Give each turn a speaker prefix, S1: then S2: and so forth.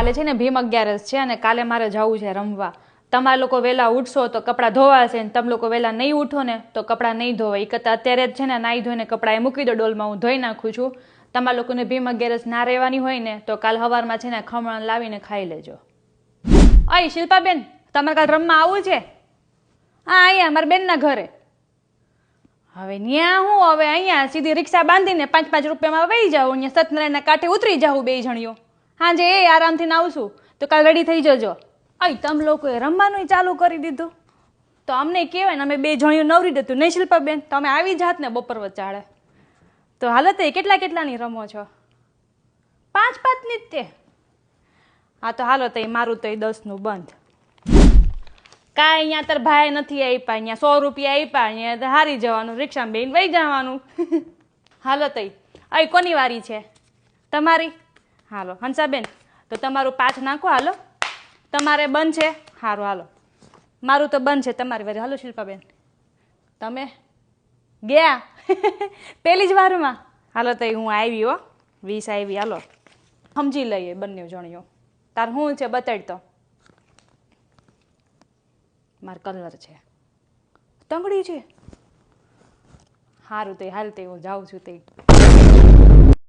S1: કાલે છે ને ભીમ 11 છે અને કાલે મારે જવું છે રમવા. તમારા લોકો વહેલા ઉઠશો તો કપડાં ધોવાશે ને તમે લોકો વહેલા નહીં ઉઠો ને તો કપડાં નહીં ધોવાય. એ કરતાં અત્યારે જ છે ને નાહી ધોઈને કપડાં એ મૂકી દો ડોલમાં, હું ધોઈ નાખું છું. તમારા લોકોને ભીમ 11 ના રહેવાની હોય ને તો કાલ સવારમાં છે ને ખમણ લાવીને ખાઈ લેજો. અય શિલ્પાબેન, તમારે કાલ રમવા આવવું છે? હા, અહીંયા મારા બેનના ઘરે. હવે ન્યા હું હવે અહીંયા સીધી રિક્ષા બાંધીને 5-5 રૂપિયામાં વહી જાઉં, અહીંયા સત્યનારાયણના કાંઠે ઉતરી જાઉં બે જણીઓ. હાજે એ આરામથી આવશું તો કાલ રેડી થઈ જજો. અય તમે લોકોએ રમવાનું ચાલુ કરી દીધું તો અમને કહેવાય ને, અમે બે જણીઓ નવરી દેતું નહીં શિલ્પાબેન? તમે આવી જાત ને બપોર વચાળે તો હાલત એ કેટલાની રમો છો? 5-5ની જ તે. હા તો હાલો તો મારું તો 10નું બંધ. કાંઈ અહીંયા તાર ભાઈ નથી આપ્યા, અહીંયા 100 રૂપિયા આપ્યા, અહીંયા હારી જવાનું, રિક્ષામાં બેન વહી જવાનું. હાલો તઈ અય કોની વારી છે? તમારી? હાલો હંસાબેન તો તમારું 5 નાખો. હાલો તમારે બંધ છે? સારું હાલો, મારું તો બંધ છે, તમારી વારી. હાલો શિલ્પાબેન તમે ગયા પેલી જ વારમાં? હાલો તઈ હું આવી હો, 20 આવી. હાલો સમજી લઈએ બંને જણીઓ. તાર શું છે બતાડ તો. માર કલર છે, તંગડી છે. સારું તે હાલ તે હું જાઉં છું તે.